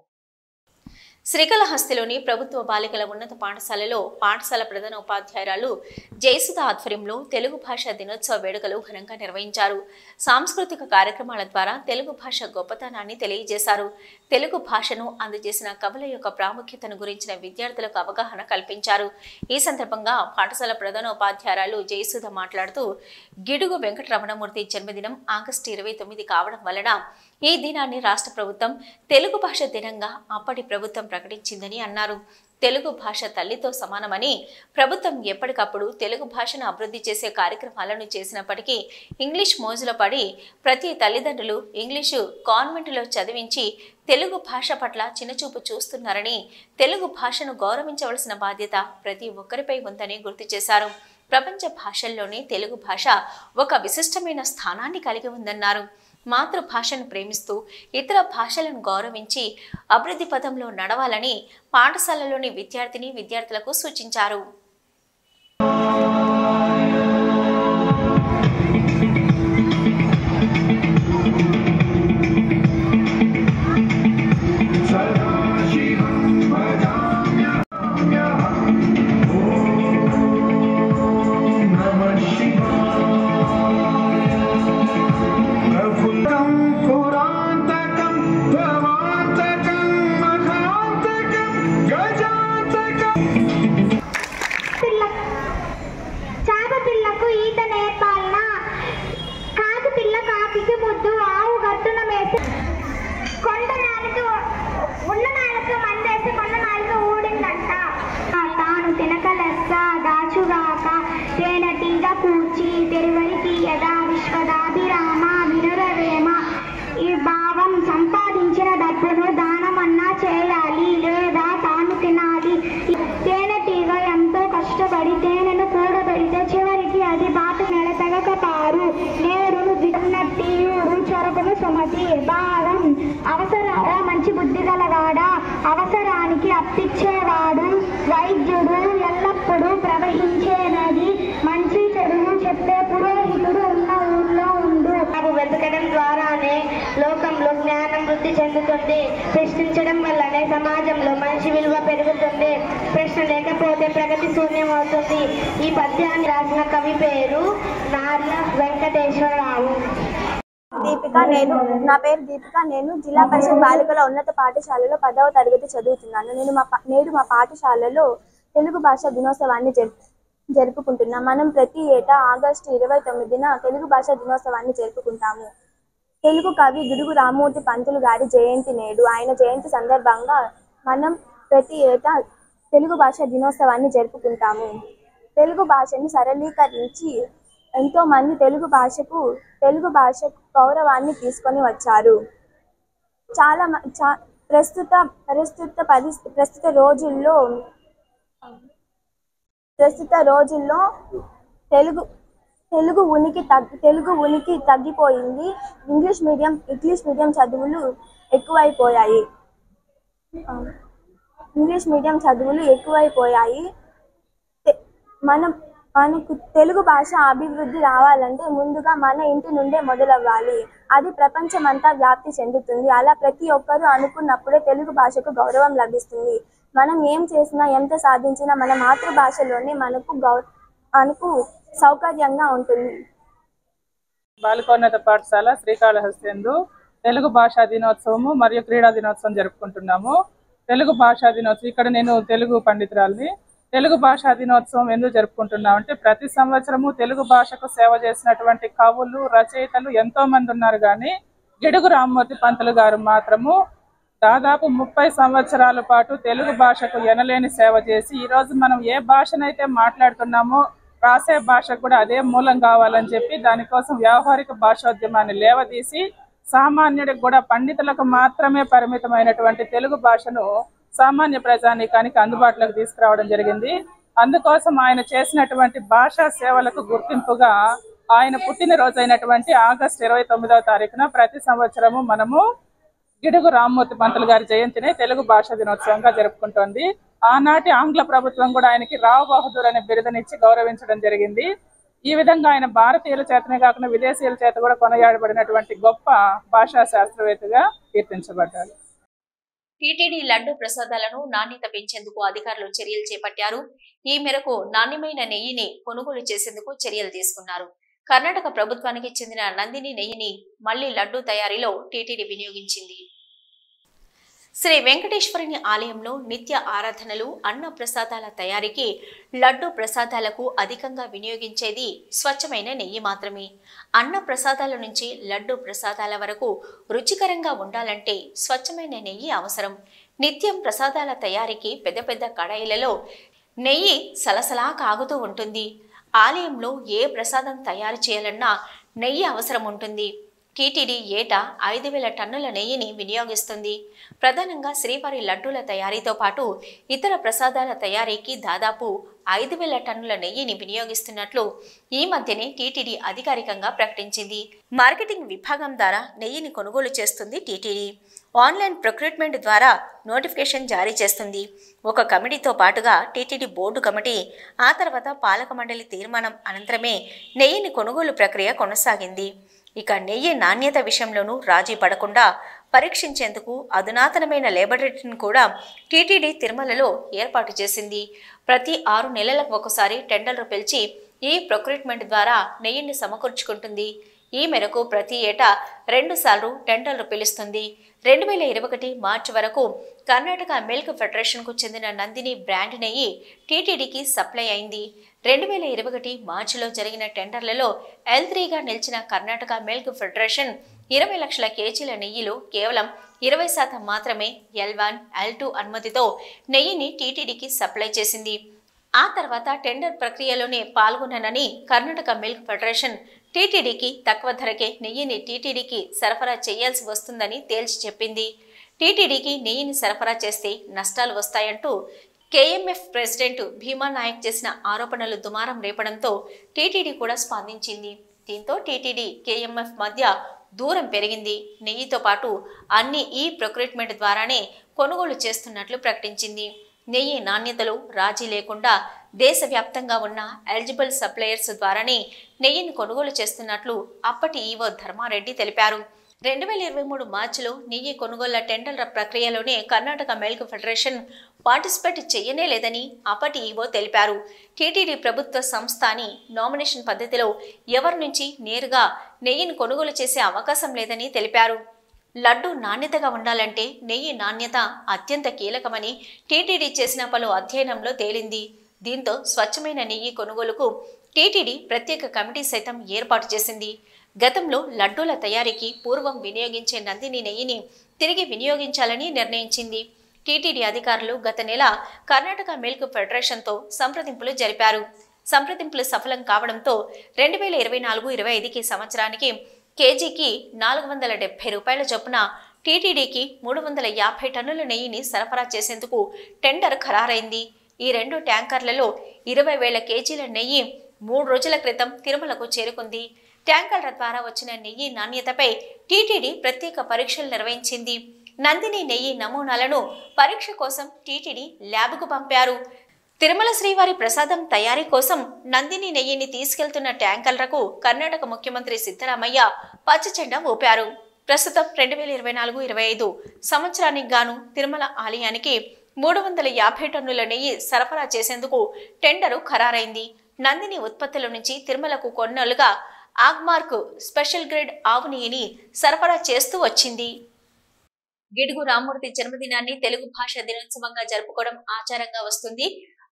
శ్రీకాళహస్తిలోని ప్రభుత్వ బాలికల ఉన్నత పాఠశాలలో పాఠశాల ప్రధాన ఉపాధ్యాయురాలు జయసుధ ఆధ్వర్యంలో తెలుగు భాషా దినోత్సవ వేడుకలు ఘనంగా నిర్వహించారు. సాంస్కృతిక కార్యక్రమాల ద్వారా తెలుగు భాష గొప్పతనాన్ని తెలియజేశారు. తెలుగు భాషను అందజేసిన కవుల యొక్క ప్రాముఖ్యతను గురించిన విద్యార్థులకు అవగాహన కల్పించారు. ఈ సందర్భంగా పాఠశాల ప్రధాన ఉపాధ్యాయురాలు జయసుధ మాట్లాడుతూ, గిడుగు వెంకటరమణమూర్తి జన్మదినం ఆగస్టు 29 కావడం వలన ఈ దినాన్ని రాష్ట్ర ప్రభుత్వం తెలుగు భాష దినంగా అప్పటి ప్రభుత్వం ప్రకటించిందని అన్నారు. తెలుగు భాష తల్లితో సమానమని ప్రభుత్వం ఎప్పటికప్పుడు తెలుగు భాషను అభివృద్ధి చేసే కార్యక్రమాలను చేసినప్పటికీ ఇంగ్లీష్ మోజులో పడి ప్రతి తల్లిదండ్రులు ఇంగ్లీషు కాన్వెంటులో చదివించి తెలుగు భాష పట్ల చిన్నచూపు చూస్తున్నారని, తెలుగు భాషను గౌరవించవలసిన బాధ్యత ప్రతి ఒక్కరిపై ఉందని గుర్తు చేశారు. ప్రపంచ భాషల్లోనే తెలుగు భాష ఒక విశిష్టమైన స్థానాన్ని కలిగి ఉందన్నారు. మాతృభాషను ప్రేమిస్తూ ఇతర భాషలను గౌరవించి అభివృద్ధి పథంలో నడవాలని పాఠశాలలోని విద్యార్థులకు సూచించారు. మంచి బుద్ధి గలవాడా, అవసరానికి అప్పిచ్చేవాడు, వైద్యుడు, ఎల్లప్పుడూ ప్రవహించేనది, మంచి చెడును చెప్పే పురోహితుడు ఉన్న ఊర్లో ఉండు. వెతకడం ద్వారానే లోకంలో జ్ఞానం వృద్ధి చెందుతుంది. ప్రశ్నించడం వల్లనే సమాజంలో మనిషి విలువ పెరుగుతుంది. ప్రశ్న లేకపోతే ప్రగతి శూన్యమవుతుంది. ఈ పద్యాన్ని రాసిన కవి పేరు నార్ల వెంకటేశ్వరరావు. నా పేరు దీపిక. నేను జిల్లా పరిషత్ బాలికల ఉన్నత పాఠశాలలో 10వ తరగతి చదువుతున్నాను. నేడు మా పాఠశాలలో తెలుగు భాష దినోత్సవాన్ని జరుపుకుంటున్నాం. మనం ప్రతి ఏటా ఆగస్టు 29న తెలుగు భాషా దినోత్సవాన్ని జరుపుకుంటాము. తెలుగు కవి గిడుగు రామ్మూర్తి పంతులు గారి జయంతి నేడు. ఆయన జయంతి సందర్భంగా మనం ప్రతి ఏటా తెలుగు భాషా దినోత్సవాన్ని జరుపుకుంటాము. తెలుగు భాషను సరళీకరించి ఎంతో మంది తెలుగు భాషకు గౌరవాన్ని తీసుకొని వచ్చారు. ప్రస్తుత రోజుల్లో తెలుగు ఉనికి తగ్గిపోయింది. ఇంగ్లీష్ మీడియం చదువులు ఎక్కువైపోయాయి. మనకు తెలుగు భాష అభివృద్ధి రావాలంటే ముందుగా మన ఇంటి నుండే మొదలవ్వాలి. అది ప్రపంచమంతా వ్యాప్తి చెందుతుంది. అలా ప్రతి ఒక్కరూ అనుకున్నప్పుడే తెలుగు భాషకు గౌరవం లభిస్తుంది. మనం ఏం చేసినా ఎంత సాధించినా మన మాతృభాషలోనే మనకు సౌకర్యంగా ఉంటుంది. బాలికోన్నత పాఠశాల శ్రీకాళహస్తి తెలుగు భాషా దినోత్సవము మరియు క్రీడా దినోత్సవం జరుపుకుంటున్నాము. తెలుగు భాషా దినోత్సవం ఇక్కడ నేను తెలుగు పండితురాలిని. తెలుగు భాషా దినోత్సవం ఎందుకు జరుపుకుంటున్నామంటే ప్రతి సంవత్సరము తెలుగు భాషకు సేవ చేసినటువంటి కవులు రచయితలు ఎంతో మంది ఉన్నారు. కానీ గిడుగు రామ్మూర్తి పంతులు గారు మాత్రము దాదాపు 30 సంవత్సరాల పాటు తెలుగు భాషకు ఎనలేని సేవ చేసి ఈరోజు మనం ఏ భాషనైతే మాట్లాడుతున్నామో రాసే భాషకు కూడా అదే మూలం కావాలని చెప్పి దానికోసం వ్యవహారిక భాషోద్యమాన్ని లేవదీసి సామాన్యుడికి కూడా పండితులకు మాత్రమే పరిమితమైనటువంటి తెలుగు భాషను సామాన్య ప్రజానీకానికి అందుబాటులోకి తీసుకురావడం జరిగింది. అందుకోసం ఆయన చేసినటువంటి భాషా సేవలకు గుర్తింపుగా ఆయన పుట్టినరోజు అయినటువంటి ఆగస్టు 29వ తారీఖున ప్రతి సంవత్సరము మనము గిడుగు రామ్మూర్తి పంతులు గారి జయంతిని తెలుగు భాషా దినోత్సవంగా జరుపుకుంటోంది. ఆనాటి ఆంగ్ల ప్రభుత్వం కూడా ఆయనకి రావ్ బహదూర్ అనే బిరుదునిచ్చి గౌరవించడం జరిగింది. ఈ విధంగా ఆయన భారతీయుల చేతనే కాకుండా విదేశీయుల చేత కూడా కొనియాడబడినటువంటి గొప్ప భాషా శాస్త్రవేత్తగా కీర్తించబడ్డారు. టీటీడీ లడ్డు ప్రసాదాలను నాణ్యత పెంచేందుకు అధికారులు చర్యలు చేపట్టారు. ఈ మేరకు నాణ్యమైన నెయ్యిని కొనుగోలు చేసేందుకు చర్యలు తీసుకున్నారు. కర్ణాటక ప్రభుత్వానికి చెందిన నందిని నెయ్యిని మళ్లీ లడ్డు తయారీలో టీటీడీ వినియోగించింది. శ్రీ వెంకటేశ్వరుని ఆలయంలో నిత్య ఆరాధనలు, అన్న ప్రసాదాల తయారీకి లడ్డు ప్రసాదాలకు అధికంగా వినియోగించేది స్వచ్ఛమైన నెయ్యి మాత్రమే. అన్న ప్రసాదాల నుంచి లడ్డు ప్రసాదాల వరకు రుచికరంగా ఉండాలంటే స్వచ్ఛమైన నెయ్యి అవసరం. నిత్యం ప్రసాదాల తయారీకి పెద్ద పెద్ద కడాయిలలో నెయ్యి సలసలా కాగుతూ ఉంటుంది. ఆలయంలో ఏ ప్రసాదం తయారు చేయాలన్నా నెయ్యి అవసరం ఉంటుంది. టీటీడీ ఏటా 5,000 టన్నుల నెయ్యిని వినియోగిస్తుంది. ప్రధానంగా శ్రీవారి లడ్డూల తయారీతో పాటు ఇతర ప్రసాదాల తయారీకి దాదాపు 5,000 టన్నుల నెయ్యిని వినియోగిస్తున్నట్లు ఈ మధ్యనే టీటీడీ అధికారికంగా ప్రకటించింది. మార్కెటింగ్ విభాగం ద్వారా నెయ్యిని కొనుగోలు చేస్తుంది టీటీడీ. ఆన్లైన్ ప్రొక్యూర్మెంట్ ద్వారా నోటిఫికేషన్ జారీ చేస్తుంది. ఒక కమిటీతో పాటుగా టీటీడీ బోర్డు కమిటీ, ఆ తర్వాత పాలక మండలి తీర్మానం అనంతరమే నెయ్యిని కొనుగోలు ప్రక్రియ కొనసాగింది. ఇక నెయ్యి నాణ్యత విషయంలోనూ రాజీ పడకుండా పరీక్షించేందుకు అధునాతనమైన లేబొరేటరీని కూడా టీటీడీ తిరుమలలో ఏర్పాటు చేసింది. ప్రతి 6 నెలలకు ఒకసారి టెండర్లు పిలిచి ఈ ప్రొక్యూర్మెంట్ ద్వారా నెయ్యిని సమకూర్చుకుంటుంది. ఈ మేరకు ప్రతి ఏటా 2 సార్లు టెండర్లు పిలుస్తుంది. 2021 మార్చి వరకు కర్ణాటక మిల్క్ ఫెడరేషన్కు చెందిన నందిని బ్రాండ్ నెయ్యి టీటీడీకి సప్లై అయింది. 2021 మార్చిలో జరిగిన టెండర్లలో L3గా నిలిచిన కర్ణాటక మిల్క్ ఫెడరేషన్ 20 లక్షల కేజీల నెయ్యిలో కేవలం 20% మాత్రమే L1, L2 అనుమతితో నెయ్యిని టీటీడీకి సప్లై చేసింది. ఆ తర్వాత టెండర్ ప్రక్రియలోనే పాల్గొననని కర్ణాటక మిల్క్ ఫెడరేషన్ టీటీడీకి తక్కువ ధరకే నెయ్యిని టీటీడీకి సరఫరా చేయాల్సి వస్తుందని తేల్చి చెప్పింది. టీటీడీకి నెయ్యిని సరఫరా చేస్తే నష్టాలు వస్తాయంటూ కేఎంఎఫ్ ప్రెసిడెంట్ భీమా నాయక్ చేసిన ఆరోపణలు దుమారం రేపడంతో టీటీడీ కూడా స్పందించింది. దీంతో టీటీడీ కేఎంఎఫ్ మధ్య దూరం పెరిగింది. నెయ్యితో పాటు అన్ని ఈ ప్రొక్యూర్మెంట్ ద్వారానే కొనుగోలు చేస్తున్నట్లు ప్రకటించింది. నెయ్యి నాణ్యతలో రాజీ లేకుండా దేశవ్యాప్తంగా ఉన్న ఎలిజిబుల్ సప్లయర్స్ ద్వారానే నెయ్యిని కొనుగోలు చేస్తున్నట్లు అప్పటి ఈవో ధర్మారెడ్డి తెలిపారు. 2023 మార్చిలో నెయ్యి కొనుగోళ్ల టెండర్ల ప్రక్రియలోనే కర్ణాటక మిల్క్ ఫెడరేషన్ పార్టిసిపేట్ చేయనే లేదని అప్పటి ఈవో తెలిపారు. టీటీడీ ప్రభుత్వ సంస్థ అని నామినేషన్ పద్ధతిలో ఎవరి నుంచి నేరుగా నెయ్యిని కొనుగోలు చేసే అవకాశం లేదని తెలిపారు. లడ్డు నాణ్యతగా ఉండాలంటే నెయ్యి నాణ్యత అత్యంత కీలకమని టీటీడీ చేసిన పలు అధ్యయనంలో తేలింది. దీంతో స్వచ్ఛమైన నెయ్యి కొనుగోలుకు టీటీడీ ప్రత్యేక కమిటీ సైతం ఏర్పాటు చేసింది. గతంలో లడ్డూల తయారీకి పూర్వం వినియోగించే నందిని నెయ్యిని తిరిగి వినియోగించాలని నిర్ణయించింది. టీటీడీ అధికారులు గత నెల కర్ణాటక మిల్క్ ఫెడరేషన్తో సంప్రదింపులు జరిపారు. సంప్రదింపులు సఫలం కావడంతో 2024-25 సంవత్సరానికి కేజీకి 470 రూపాయల చొప్పున టీటీడీకి 350 టన్నుల నెయ్యిని సరఫరా చేసేందుకు టెండర్ ఖరారైంది. ఈ 2 ట్యాంకర్లలో 20,000 కేజీల నెయ్యి 3 రోజుల క్రితం తిరుమలకు చేరుకుంది. ట్యాంకర్ల ద్వారా వచ్చిన నెయ్యి నాణ్యతపై టీటీడీ ప్రత్యేక పరీక్షలు నిర్వహించింది. నందిని నెయ్యి నమూనాలను పరీక్ష కోసం టీటీడీ ల్యాబ్కు పంపారు. తిరుమల శ్రీవారి ప్రసాదం తయారీ కోసం నందిని నెయ్యిని తీసుకెళ్తున్న ట్యాంకర్లకు కర్ణాటక ముఖ్యమంత్రి సిద్ధరామయ్య పచ్చజెండా ఊపారు. ప్రస్తుతం 2024-25 సంవత్సరానికి గాను తిరుమల ఆలయానికి 350 టన్నుల నెయ్యి సరఫరా చేసేందుకు టెండరు ఖరారైంది. నందిని ఉత్పత్తుల నుంచి తిరుమలకు కొన్నేళ్లుగా ఆగ్మార్క్ స్పెషల్ గ్రేడ్ ఆవు నెయ్యిని సరఫరా చేస్తూ వచ్చింది. గిడుగు రామ్మూర్తి జన్మదినాన్ని తెలుగు భాష దినోత్సవంగా జరుపుకోవడం ఆచారంగా వస్తుంది.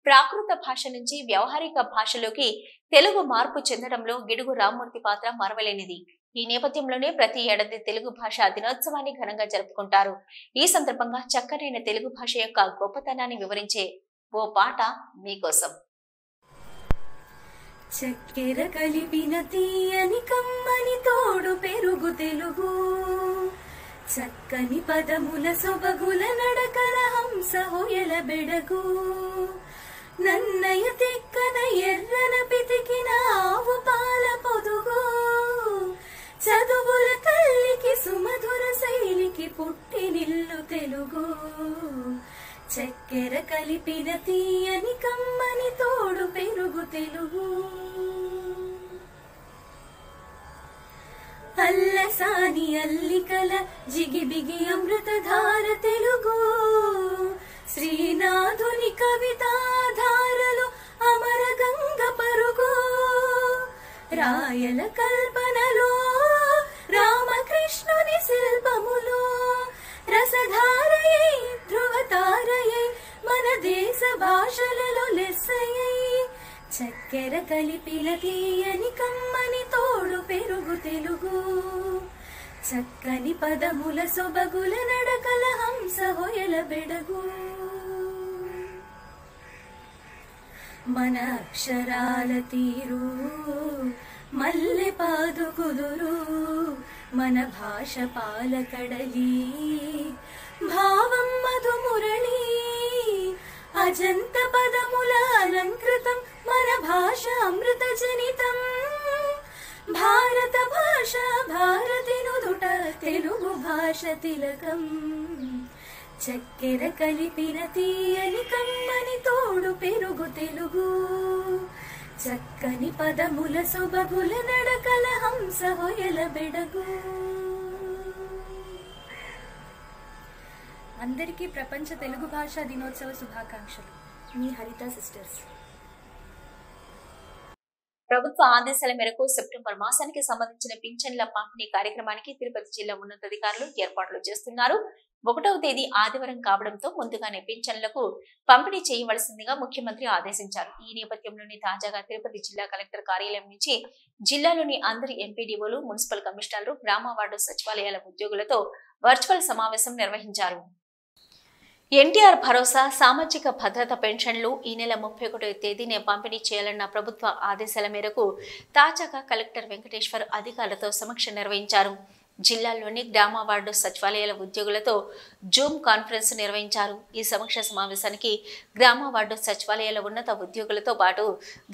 ప్రాకృత భాష నుంచి వ్యవహారిక భాషలోకి తెలుగు మార్పు చెందడంలో గిడుగు రామ్మూర్తి పాత్ర మరవలేనిది. ఈ నేపథ్యంలోనే ప్రతి ఏడాది తెలుగు భాష దినోత్సవాన్ని ఘనంగా జరుపుకుంటారు. ఈ సందర్భంగా చక్కనైన తెలుగు భాష యొక్క గొప్పతనాన్ని వివరించే ఓ పాట మీకోసం. చక్కెర కలిపిన తీయని కమ్మని తోడు పెరుగు తెలుగు, చక్కని పదముల సొబగుల నడకల హంస హోయల బెడగు, నన్నయ తిక్కన ఎర్రన పితికిన ఆవు పాల పొదుగు, చదువుల తల్లికి సుమధుర శైలికి పుట్టినిల్లు తెలుగు, చక్కెర కలిపిన తీయని కమ్మని తోడు పెరుగు తెలుగు. అల్లసాని అల్లికల జిగిబిగి అమృతధార తెలుగు, శ్రీనాథుని కవితాధారలు అమర గంగ పరుగు, రాయల కల్పనలో రామకృష్ణుని శిల్పములో రసధారయై ధ్రువతారయై మన దేశ భాషలలో లెస్సయై, చక్కెర కలిపిన తీయని కమ్మని తోడు పెరుగు తెలుగు, చక్కని పదముల సొబగుల నడకల హంస హొయల బెడగు. మన అక్షరాల తీరు మల్లె పాదు కుదురు, మన భాష పాలకడలి భావం మధుమురళి, అజంత పదముల అలంకృతం మన భాష అమృత జనితం, భారత భాష భారతి నుదుట తెలుగు భాష తిలకం, చక్కెర కలిపిన తీయని కమ్మని తోడు పెరుగు తెలుగు, చక్కని పదముల సొబగుల నడకల హంస హొయల బెడగు. అందరికీ ప్రపంచ తెలుగు భాషా దినోత్సవ శుభాకాంక్షలు. మీ హరిత సిస్టర్స్. ప్రభుత్వ ఆదేశాల మేరకు సెప్టెంబర్ మాసానికి సంబంధించిన పింఛన్ల పంపిణీ కార్యక్రమానికి తిరుపతి జిల్లా ఉన్నతాధికారులు ఏర్పాట్లు చేస్తున్నారు. 1వ తేదీ ఆదివారం కావడంతో ముందుగానే పింఛన్లకు పంపిణీ చేయవలసిందిగా ముఖ్యమంత్రి ఆదేశించారు. ఈ నేపథ్యంలోనే తాజాగా తిరుపతి జిల్లా కలెక్టర్ కార్యాలయం నుంచి జిల్లాలోని అందరి ఎంపీడీఓలు, మున్సిపల్ కమిషనర్లు, గ్రామ వార్డు సచివాలయాల ఉద్యోగులతో వర్చువల్ సమావేశం నిర్వహించారు. ఎన్టీఆర్ భరోసా సామాజిక భద్రత పెన్షన్లు ఈ నెల 31వ తేదీనే పంపిణీ చేయాలన్న ప్రభుత్వ ఆదేశాల మేరకు తాజాగా కలెక్టర్ వెంకటేశ్వర్ అధికారులతో సమీక్ష నిర్వహించారు. జిల్లాలోని గ్రామ వార్డు సచివాలయాల ఉద్యోగులతో జూమ్ కాన్ఫరెన్స్ నిర్వహించారు. ఈ సమీక్ష సమావేశానికి గ్రామ వార్డు సచివాలయాల ఉన్నత ఉద్యోగులతో పాటు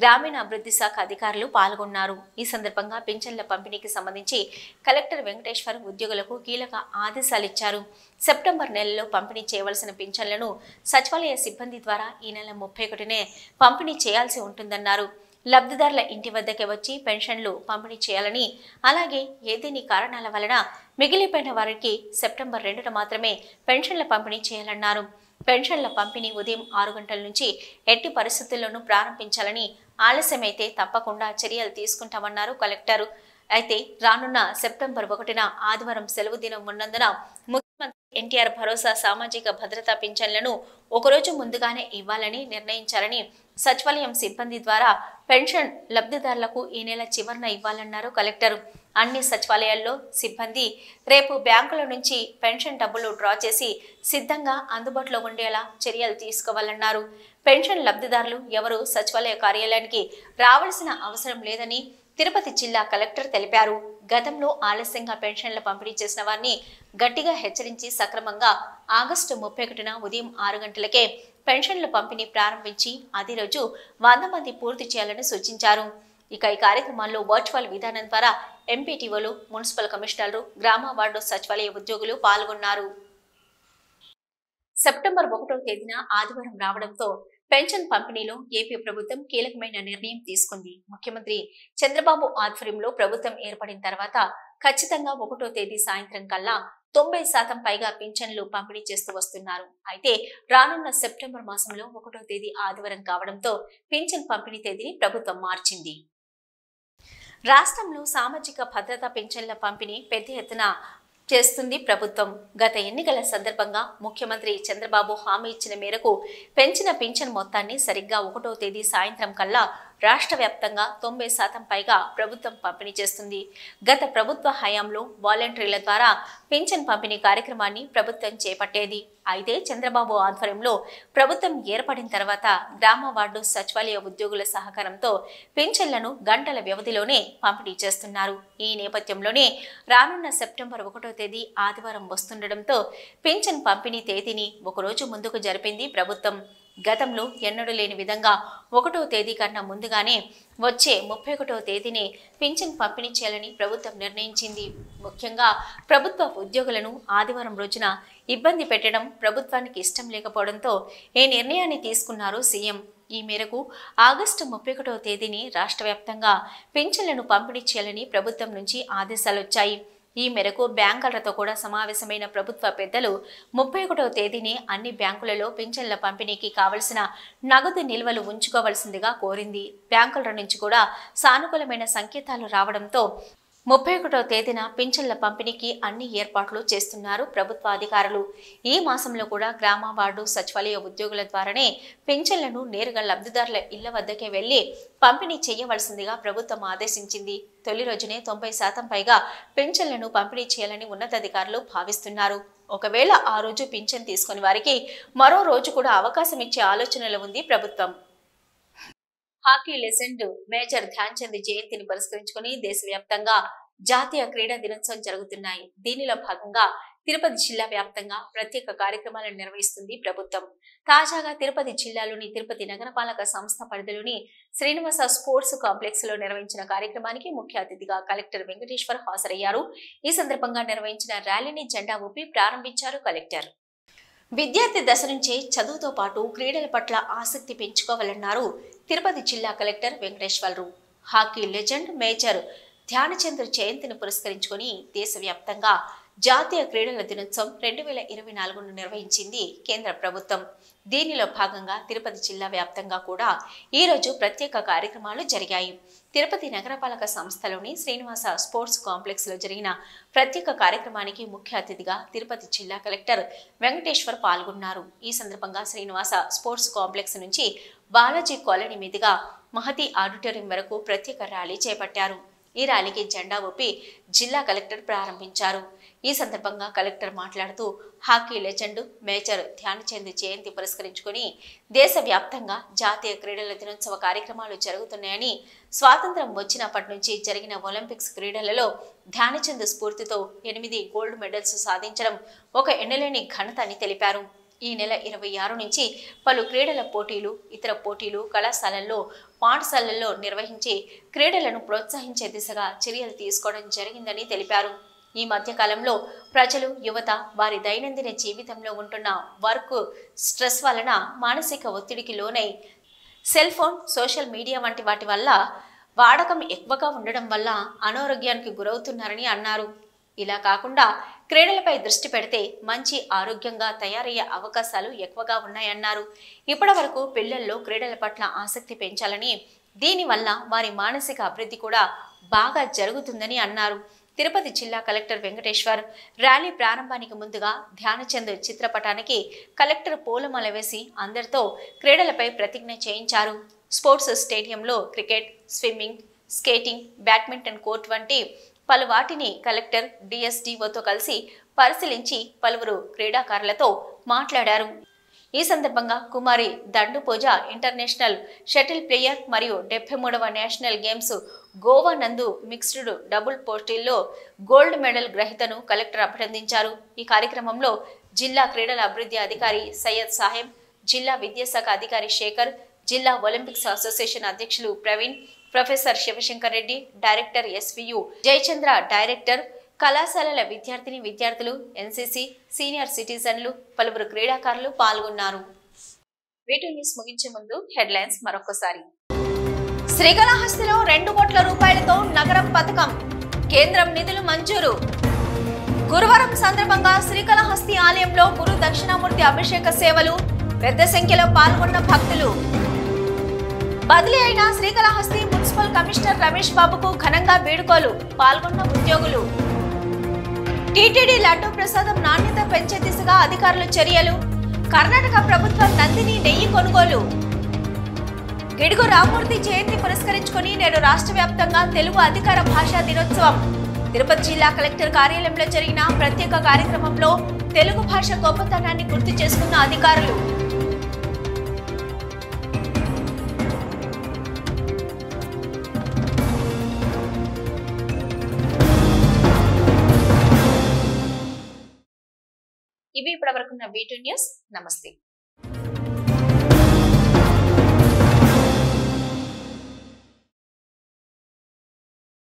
గ్రామీణ అభివృద్ధి శాఖ అధికారులు పాల్గొన్నారు. ఈ సందర్భంగా పింఛన్ల పంపిణీకి సంబంధించి కలెక్టర్ వెంకటేశ్వర్ ఉద్యోగులకు కీలక ఆదేశాలు ఇచ్చారు. సెప్టెంబర్ నెలలో పంపిణీ చేయవలసిన పింఛన్లను సచివాలయ సిబ్బంది ద్వారా ఈ నెల 31నే పంపిణీ చేయాల్సి ఉంటుందన్నారు. లబ్ధిదారుల ఇంటి వద్దకే వచ్చి పెన్షన్లు పంపిణీ చేయాలని, అలాగే ఏదేని కారణాల వలన మిగిలిపోయిన వారికి సెప్టెంబర్ 2న మాత్రమే పెన్షన్ల పంపిణీ చేయాలన్నారు. పెన్షన్ల పంపిణీ ఉదయం 6 గంటల నుంచి ఎట్టి పరిస్థితుల్లోనూ ప్రారంభించాలని, ఆలస్యమైతే తప్పకుండా చర్యలు తీసుకుంటామన్నారు కలెక్టర్. అయితే రానున్న సెప్టెంబర్ 1న ఆదివారం సెలవు దినం ఉన్నందున ముఖ్యమంత్రి ఎన్టీఆర్ భరోసా సామాజిక భద్రతా పింఛన్లను ఒకరోజు ముందుగానే ఇవ్వాలని నిర్ణయించారని సచివాలయం సిబ్బంది ద్వారా పెన్షన్ లబ్ధిదారులకు ఈ నెల చివరన ఇవ్వాలన్నారు కలెక్టర్. అన్ని సచివాలయాల్లో సిబ్బంది రేపు బ్యాంకుల నుంచి పెన్షన్ డబ్బులు డ్రా చేసి సిద్ధంగా అందుబాటులో ఉండేలా చర్యలు తీసుకోవాలన్నారు. పెన్షన్ లబ్ధిదారులు ఎవరు సచివాలయ కార్యాలయానికి రావాల్సిన అవసరం లేదని తిరుపతి జిల్లా కలెక్టర్ తెలిపారు. గతంలో ఆలస్యంగా పెన్షన్ల పంపిణీ చేసిన వారిని గట్టిగా హెచ్చరించి సక్రమంగా ఆగస్టు 31న ఉదయం 6 గంటలకే పెన్షన్ల పంపిణీ ప్రారంభించి అదే రోజు 100 మంది పూర్తి చేయాలని సూచించారు. ఇక ఈ కార్యక్రమాల్లో వర్చువల్ విధానం ద్వారా ఎంపీటీఓలు, మున్సిపల్ కమిషనర్లు, గ్రామ వార్డు సచివాలయ ఉద్యోగులు పాల్గొన్నారు. సెప్టెంబర్ 1వ తేదీన ఆదివారం రావడంతో పెన్షన్ పంపిణీలో ఏపీ ప్రభుత్వం కీలకమైన నిర్ణయం తీసుకుంది. ముఖ్యమంత్రి చంద్రబాబు ఆధ్వర్యంలో ప్రభుత్వం ఏర్పడిన తర్వాత ఖచ్చితంగా 1వ తేదీ సాయంత్రం కల్లా 90% పైగా పింఛన్లు పంపిణీ చేస్తూ వస్తున్నారు. అయితే రానున్న సెప్టెంబర్ మాసంలో 1వ తేదీ ఆదివారం కావడంతో పింఛన్ పంపిణీ తేదీని ప్రభుత్వం మార్చింది. రాష్ట్రంలో సామాజిక భద్రతా పింఛన్ల పంపిణీ పెద్ద ఎత్తున చేస్తుంది ప్రభుత్వం. గత ఎన్నికల సందర్భంగా ముఖ్యమంత్రి చంద్రబాబు హామీ ఇచ్చిన మేరకు పెంచిన పింఛన్ మొత్తాన్ని సరిగ్గా 1వ తేదీ సాయంత్రం కల్లా రాష్ట్ర వ్యాప్తంగా 90% పైగా ప్రభుత్వం పంపిణీ చేస్తుంది. గత ప్రభుత్వ హయాంలో వాలంటీర్ల ద్వారా పింఛన్ పంపిణీ కార్యక్రమాన్ని ప్రభుత్వం చేపట్టేది. అయితే చంద్రబాబు ఆధ్వర్యంలో ప్రభుత్వం ఏర్పడిన తర్వాత గ్రామ వార్డు సచివాలయ ఉద్యోగుల సహకారంతో పింఛన్లను గంటల వ్యవధిలోనే పంపిణీ చేస్తున్నారు. ఈ నేపథ్యంలోనే రానున్న సెప్టెంబర్ 1వ తేదీ ఆదివారం వస్తుండటంతో పింఛన్ పంపిణీ తేదీని ఒకరోజు ముందుకు జరిపింది ప్రభుత్వం. గతంలో ఎన్నడూ లేని విధంగా 1వ తేదీ కన్నా ముందుగానే వచ్చే 31వ తేదీనే పింఛన్ పంపిణీ చేయాలని ప్రభుత్వం నిర్ణయించింది. ముఖ్యంగా ప్రభుత్వ ఉద్యోగులను ఆదివారం రోజున ఇబ్బంది పెట్టడం ప్రభుత్వానికి ఇష్టం లేకపోవడంతో ఈ నిర్ణయాన్ని తీసుకున్నారు సీఎం. ఈ మేరకు ఆగస్టు 31వ తేదీని రాష్ట్ర వ్యాప్తంగా పింఛన్లను పంపిణీ చేయాలని ప్రభుత్వం నుంచి ఆదేశాలు వచ్చాయి. ఈ మేరకు బ్యాంకర్లతో కూడా సమావేశమైన ప్రభుత్వ పెద్దలు 31వ తేదీని అన్ని బ్యాంకులలో పింఛన్ల పంపిణీకి కావలసిన నగదు నిల్వలు ఉంచుకోవాల్సిందిగా కోరింది. బ్యాంకుల నుంచి కూడా సానుకూలమైన సంకేతాలు రావడంతో 31వ తేదీన పింఛన్ల పంపిణీకి అన్ని ఏర్పాట్లు చేస్తున్నారు ప్రభుత్వ అధికారులు. ఈ మాసంలో కూడా గ్రామ వార్డు సచివాలయ ఉద్యోగుల ద్వారానే పింఛన్లను నేరుగా లబ్ధిదారుల ఇళ్ల వద్దకే వెళ్లి పంపిణీ చేయవలసిందిగా ప్రభుత్వం ఆదేశించింది. తొలి రోజునే 90% పైగా పింఛన్లను పంపిణీ చేయాలని ఉన్నతాధికారులు భావిస్తున్నారు. ఒకవేళ ఆ రోజు పింఛన్ తీసుకుని వారికి మరో రోజు కూడా అవకాశం ఇచ్చే ఆలోచనలో ఉంది ప్రభుత్వం. Hockey legend major Dhyan Chand జయంతిని పురస్కరించుకుని దేశవ్యాప్తంగా జాతీయ క్రీడా దినోత్సవం జరుగుతున్నాయి. దీనిలో భాగంగా తిరుపతి జిల్లా వ్యాప్తంగా ప్రత్యేక కార్యక్రమాలను నిర్వహిస్తుంది ప్రభుత్వం. తాజాగా తిరుపతి జిల్లాలోని తిరుపతి నగరపాలక సంస్థ పరిధిలోని శ్రీనివాస స్పోర్ట్స్ కాంప్లెక్స్ లో నిర్వహించిన కార్యక్రమానికి ముఖ్య అతిథిగా కలెక్టర్ వెంకటేశ్వర్ హాజరయ్యారు. ఈ సందర్భంగా నిర్వహించిన ర్యాలీని జెండా ఊపి ప్రారంభించారు కలెక్టర్. విద్యార్థి దశ నుంచే చదువుతో పాటు క్రీడల పట్ల ఆసక్తి పెంచుకోవాలన్నారు తిరుపతి జిల్లా collector Venkateswarlu. Hockey legend major Dhyan Chand జయంతిని పురస్కరించుకుని దేశవ్యాప్తంగా జాతీయ క్రీడల దినోత్సవం 2024ను నిర్వహించింది కేంద్ర ప్రభుత్వం. దీనిలో భాగంగా తిరుపతి జిల్లా వ్యాప్తంగా కూడా ఈ రోజు ప్రత్యేక కార్యక్రమాలు జరిగాయి. తిరుపతి నగరపాలక సంస్థలోని శ్రీనివాస స్పోర్ట్స్ కాంప్లెక్స్ లో జరిగిన ప్రత్యేక కార్యక్రమానికి ముఖ్య అతిథిగా తిరుపతి జిల్లా కలెక్టర్ వెంకటేశ్వర్ పాల్గొన్నారు. ఈ సందర్భంగా శ్రీనివాస స్పోర్ట్స్ కాంప్లెక్స్ నుంచి బాలాజీ కాలనీ మీదుగా మహతి ఆడిటోరియం వరకు ప్రత్యేక ర్యాలీ చేపట్టారు. ఈ ర్యాలీకి జెండా ఊపి జిల్లా కలెక్టర్ ప్రారంభించారు. ఈ సందర్భంగా కలెక్టర్ మాట్లాడుతూ hockey legend major Dhyan Chand జయంతి పురస్కరించుకుని దేశవ్యాప్తంగా జాతీయ క్రీడల దినోత్సవ కార్యక్రమాలు జరుగుతున్నాయని, స్వాతంత్రం వచ్చినప్పటి నుంచి జరిగిన ఒలింపిక్స్ క్రీడలలో ధ్యాన్ చంద్ స్ఫూర్తితో 8 గోల్డ్ మెడల్స్ సాధించడం ఒక ఎన్నలేని ఘనత అని తెలిపారు. ఈ నెల 26 నుంచి పలు క్రీడల పోటీలు, ఇతర పోటీలు కళాశాలల్లో, పాఠశాలల్లో నిర్వహించి క్రీడలను ప్రోత్సహించే దిశగా చర్యలు తీసుకోవడం జరిగిందని తెలిపారు. ఈ మధ్య కాలంలో ప్రజలు, యువత వారి దైనందిన జీవితంలో ఉంటున్న వర్క్ స్ట్రెస్ వలన మానసిక ఒత్తిడికి లోనై సెల్ ఫోన్, సోషల్ మీడియా వంటి వాటి వల్ల వాడకం ఎక్కువగా ఉండడం వల్ల అనారోగ్యానికి గురవుతున్నారని అన్నారు. ఇలా కాకుండా క్రీడలపై దృష్టి పెడితే మంచి ఆరోగ్యంగా తయారయ్యే అవకాశాలు ఎక్కువగా ఉన్నాయన్నారు. ఇప్పటి వరకు పిల్లల్లో క్రీడల పట్ల ఆసక్తి పెంచాలని, దీనివల్ల వారి మానసిక అభివృద్ధి కూడా బాగా జరుగుతుందని అన్నారు. తిరుపతి జిల్లా కలెక్టర్ వెంకటేశ్వర్ ర్యాలీ ప్రారంభానికి ముందుగా ధ్యానచంద్ చిత్రపటానికి కలెక్టర్ పూలమాల వేసి అందరితో క్రీడలపై ప్రతిజ్ఞ చేయించారు. స్పోర్ట్స్ స్టేడియంలో cricket, swimming, skating, badminton court వంటి పలు వాటిని కలెక్టర్ డిఎస్డిఓతో కలిసి పరిశీలించి పలువురు క్రీడాకారులతో మాట్లాడారు. ఈ సందర్భంగా కుమారి దండుపూజ ఇంటర్నేషనల్ షటిల్ ప్లేయర్ మరియు 73వ నేషనల్ గేమ్స్ గోవా నందు మిక్స్డ్ డబుల్ పోటీల్లో గోల్డ్ మెడల్ గ్రహీతను కలెక్టర్ అభినందించారు. ఈ కార్యక్రమంలో జిల్లా క్రీడల అభివృద్ధి అధికారి సయ్యద్ సాహెబ్, జిల్లా విద్యాశాఖ అధికారి శేఖర్, జిల్లా ఒలింపిక్స్ అసోసియేషన్ అధ్యక్షులు Praveen, professor Sivasankar Reddy, director SVU Jayachandra, director, కళాశాలల విద్యార్థులు, ఎన్సీసీ, సీనియర్ సిటిజన్లు, పలువురు క్రీడాకారులు పాల్గొన్నారు. వీటి న్యూస్ ముగించే ముందు హెడ్లైన్స్ మరొకసారి. శ్రీకాళహస్తిలో 2 కోట్ల రూపాయలతో నగరం పథకం, కేంద్రం నిధులు మంజూరు. గురువారం సందర్భంగా శ్రీకాళహస్తి ఆలయంలో గురు దక్షిణామూర్తి అభిషేక సేవలు, పెద్ద సంఖ్యలో పాల్గొన్న భక్తులు. బదిలీ అయిన శ్రీకాళహస్తి మున్సిపల్ కమిషనర్ రమేష్ బాబుకు ఘనంగా వేడుకలు, పాల్గొన్న ఉద్యోగులు. టీటీడీ లడ్డూ ప్రసాదం నాణ్యత పెంచే దిశగా అధికారులు చర్యలు, కర్ణాటక ప్రభుత్వం నందిని నెయ్యి కొనుగోలు. గిడుగు రామ్మూర్తి జయంతి పురస్కరించుకుని నేడు రాష్ట్ర వ్యాప్తంగా తెలుగు అధికార భాషా దినోత్సవం. తిరుపతి జిల్లా కలెక్టర్ కార్యాలయంలో జరిగిన ప్రత్యేక కార్యక్రమంలో తెలుగు భాష గొప్పతనాన్ని గుర్తు చేసుకున్న అధికారులు. ఇవి ఇప్పటివరకున్న V2 న్యూస్. నమస్తే.